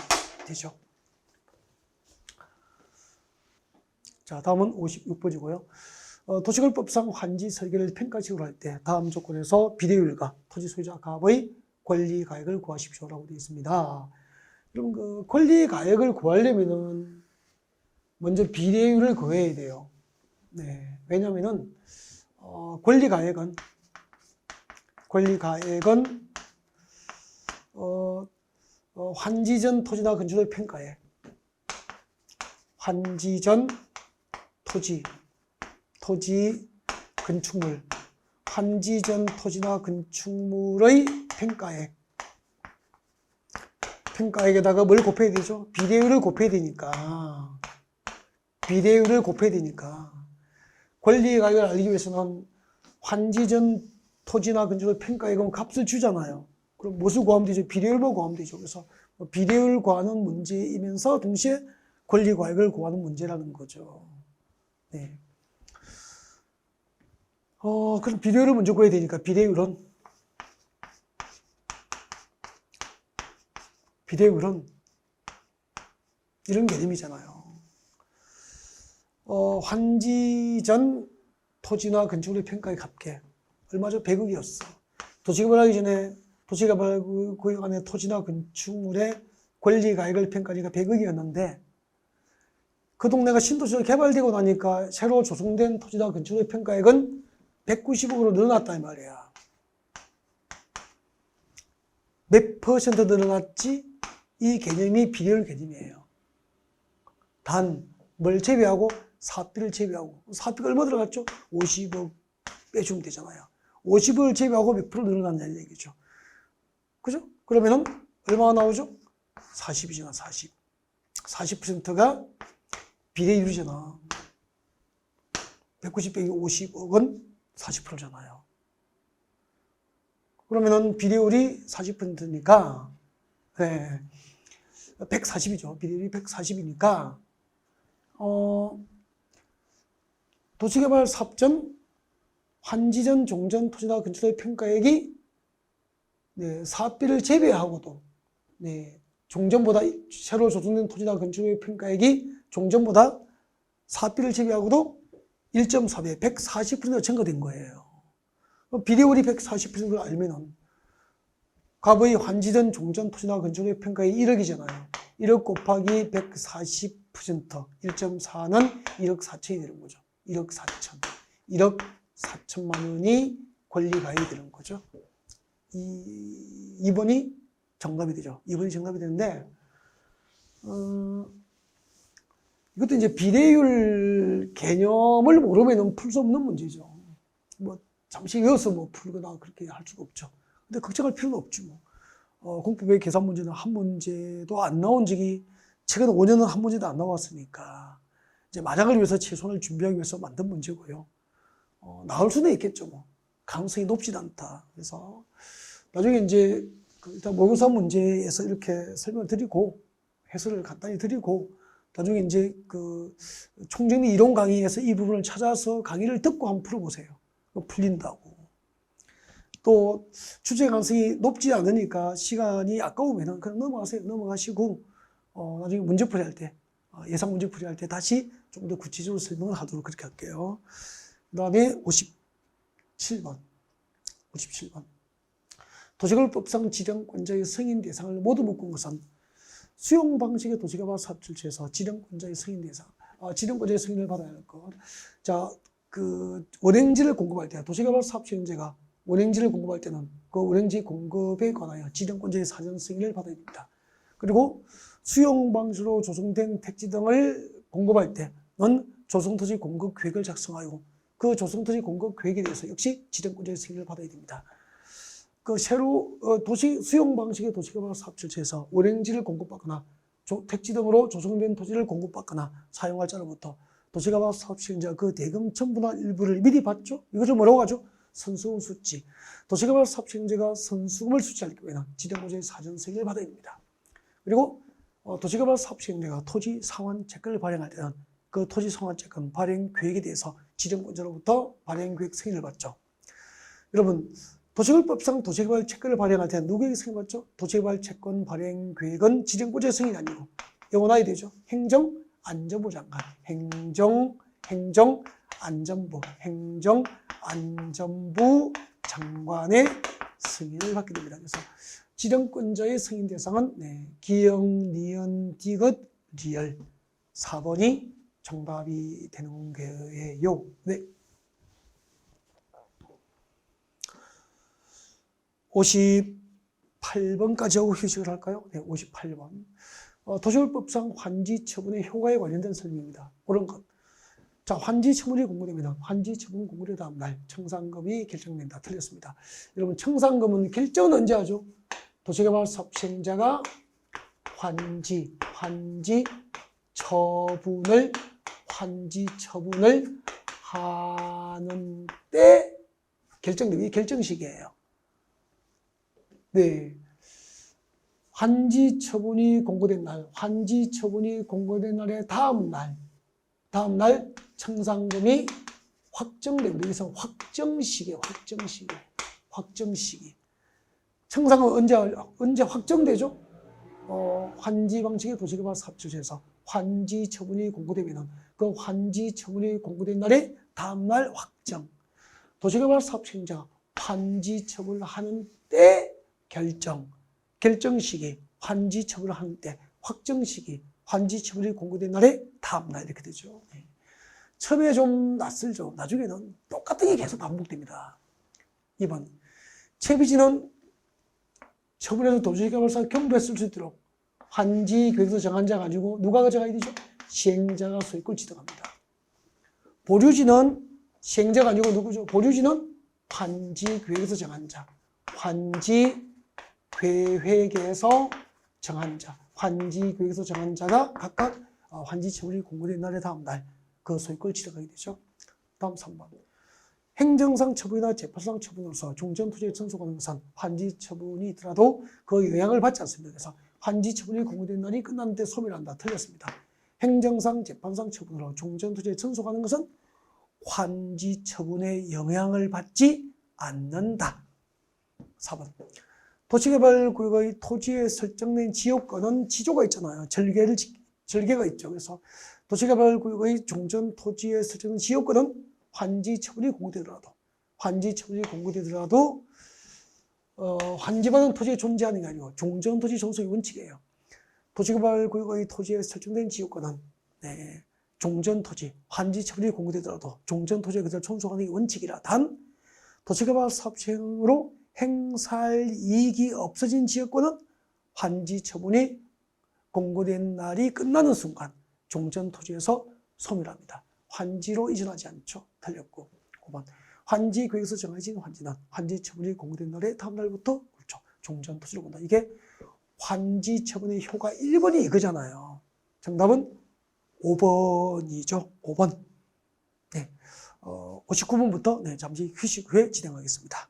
되죠. 자, 다음은 56번이고요. 도시개발법상 환지 설계를 평가식으로 할 때 다음 조건에서 비례율과 토지 소유자 갑의 권리 가액을 구하십시오라고 되어 있습니다. 그럼 그 권리 가액을 구하려면은 먼저 비례율을 구해야 돼요. 네, 왜냐면은 권리 가액은 환지 전 토지나 건축의 평가액, 환지 전 토지 건축물, 환지 전 토지나 건축물의 평가액에다가 뭘 곱해야 되죠? 비례율을 곱해야 되니까. 권리 가격을 알기 위해서는 환지 전 토지나 건축물 평가액은 값을 주잖아요. 그럼 무엇을 구하면 되죠? 비례율만 구하면 되죠. 그래서 비례율 구하는 문제이면서 동시에 권리 가격을 구하는 문제라는 거죠. 네. 그럼 비례율을 먼저 구해야 되니까 비례율은 이런 개념이잖아요. 환지 전 토지나 건축물의 평가액 합계 얼마죠? 100억이었어. 도시개발하기 전에 도시개발구역 안에 토지나 건축물의 권리가액을 평가하니까 100억이었는데 그 동네가 신도시로 개발되고 나니까 새로 조성된 토지나 건축물의 평가액은 190억으로 늘어났다 이 말이야. 몇 퍼센트 늘어났지? 이 개념이 비례율 개념이에요. 단 뭘 제외하고? 사업비를 제외하고. 사업비가 얼마 들어갔죠? 50억 빼주면 되잖아요. 50억을 제외하고 몇 프로 늘어났냐는 얘기죠. 그죠? 그러면은 얼마가 나오죠? 40이잖아, 40. 40%가 비례율이잖아. 190 빼기 50억은 40%잖아요. 그러면은 비례율이 40%니까, 네, 140이죠. 비례율이 140이니까, 도시개발 사업전 환지전 종전 토지나 건축의 평가액이 네, 사업비를 제외하고도 네, 종전보다 새로 조성된 토지나 건축의 평가액이 종전보다 사업비를 제외하고도 1.4배, 140%가 증가된 거예요. 비례율이 140%를 알면은 갑의 환지전 종전 토지나 건축의 평가액이 1억이잖아요. 1억 곱하기 140%, 1.4는 1억 4천이 되는 거죠. 1억 4천. 1억 4천만 원이 권리가액이 되는 거죠. 2번이 정답이 되죠. 2번이 정답이 되는데, 이것도 이제 비례율 개념을 모르면 풀 수 없는 문제죠. 뭐, 잠시 외워서 뭐 풀거나 그렇게 할 수가 없죠. 근데 걱정할 필요는 없지 뭐. 공법의 계산 문제는 한 문제도 안 나온 적이 최근 5년은 한 문제도 안 나왔으니까 이제 마장을 위해서 최선을 준비하기 위해서 만든 문제고요. 나올 수는 있겠죠 뭐. 가능성이 높진 않다. 그래서 나중에 이제 일단 모의고사 문제에서 이렇게 설명을 드리고 해설을 간단히 드리고 나중에 이제 그 총정리 이론 강의에서 이 부분을 찾아서 강의를 듣고 한번 풀어보세요. 풀린다고. 또 주제 가능성이 높지 않으니까 시간이 아까우면 그냥 넘어가세요. 넘어가시고 나중에 문제풀이 할 때, 예상 문제풀이 할 때 다시 좀 더 구체적으로 설명을 하도록 그렇게 할게요. 그 다음에 57번. 도시개발법상 지정권자의 승인 대상을 모두 묶은 것은 수용 방식의 도시개발 사업 출처에서 지정권자의 승인 대상, 지정권자의 승인을 받아야 할 것. 자, 그 원행지를 공급할 때 도시개발 사업 시행자가 원행지를 공급할 때는 그 원행지 공급에 관하여 지정권자의 사전 승인을 받아야 됩니다. 그리고 수용 방식으로 조성된 택지 등을 공급할 때는 조성토지 공급 계획을 작성하여 그 조성토지 공급 계획에 대해서 역시 지정권자의 승인을 받아야 됩니다. 그 새로 수용 방식의 도시개발 사업 출처에서 원행지를 공급받거나 택지 등으로 조성된 토지를 공급받거나 사용할 자로부터 도시개발 사업 시행자 그 대금 전부나 일부를 미리 받죠. 이것을 뭐라고 하죠? 선수금 수취. 도시개발 사업 시행자가 선수금을 수취할 경우에는 지정권자의 사전 승인을 받아야 됩니다. 그리고 도시개발 사업 시행자가 토지 상환 채권을 발행할 때는 그 토지 상환 채권 발행 계획에 대해서 지정권자로부터 발행 계획 승인을 받죠. 여러분, 도시개발법상 도시개발 채권을 발행할 때는 누구에게 승인받죠? 도시개발 채권 발행 계획은 지정권자의 승인이 아니고 이거 나야 되죠. 행정안전부 장관, 행정안전부 장관의 승인을 받게 됩니다. 그래서 지정권자의 승인 대상은 기역, 니은, 디귿, 리을 4번이 정답이 되는 거예요. 네. 58번까지 하고 휴식을 할까요? 네, 58번. 도시개발법상 환지 처분의 효과에 관련된 설명입니다. 옳은 것. 자, 환지 처분이 공고되면 환지 처분 공고된 다음 날 청산금이 결정된다. 틀렸습니다. 여러분, 청산금은 결정은 언제 하죠? 도시개발 사업 시행자가 환지 처분을 하는 때 결정됩니다. 이 결정식이에요. 네. 환지 처분이 공고된 날, 환지 처분이 공고된 날의 다음 날 청산금이 확정됩니다. 여기서 확정식이에요. 확정식이. 청산금은 언제 확정되죠? 환지 방식의 도시개발 사업 출처에서 환지 처분이 공고되면 그 환지 처분이 공고된 날의 다음 날 확정. 도시개발 사업 시행자가 환지 처분을 하는 때 결정식이 환지 처분을 하는 때, 확정식이 환지 처분이 공고된 날의 다음 날 이렇게 되죠. 네. 처음에 좀 낯설죠. 나중에는 똑같은 게 계속 반복됩니다. 2번. 채비지는 처분해서 도시개발사 경부했을 수 있도록 환지 계획서 정한 자 가지고 누가 정해야 되죠? 시행자가 소유권을 지정합니다. 보류지는 시행자가 아니고 누구죠? 보류지는 환지 계획에서 정한 자. 환지 계획에서 정한 자. 환지 계획에서 정한 자가 각각 환지 처분이 공고된 날의 다음 날 그 소유권을 지정하게 되죠. 다음 3번. 행정상 처분이나 재판상 처분으로서 종전토지에 전속하는 것은 환지 처분이 있더라도 그 영향을 받지 않습니다. 그래서 환지 처분이 공고된 날이 끝났는데 소멸한다. 틀렸습니다. 행정상, 재판상 처분으로 종전토지에 전속하는 것은 환지 처분의 영향을 받지 않는다. 4번. 도시개발구역의 토지에 설정된 지역권은 지조가 있잖아요. 절개가 있죠. 그래서 도시개발구역의 종전토지에 설정된 지역권은 환지 처분이 공고되더라도 환지받은 토지에 존재하는 게 아니고 종전토지 존속의 원칙이에요. 도시개발구역의 토지에 설정된 지역권은 종전토지, 환지 처분이 공고되더라도 종전토지에 그대로 존속하는 게 원칙이라 단 도시개발 사업 시행으로 행사할 이익이 없어진 지역권은 환지 처분이 공고된 날이 끝나는 순간 종전토지에서 소멸합니다. 환지로 이전하지 않죠. 틀렸고. 5번. 환지 계획에서 정해진 환지난, 환지 처분이 공고된 날의 다음 날부터 그렇죠. 종전 토지로 본다. 이게 환지 처분의 효가 1번이 이거잖아요. 정답은 5번이죠. 5번. 네. 59분부터 네, 잠시 휴식 후에 진행하겠습니다.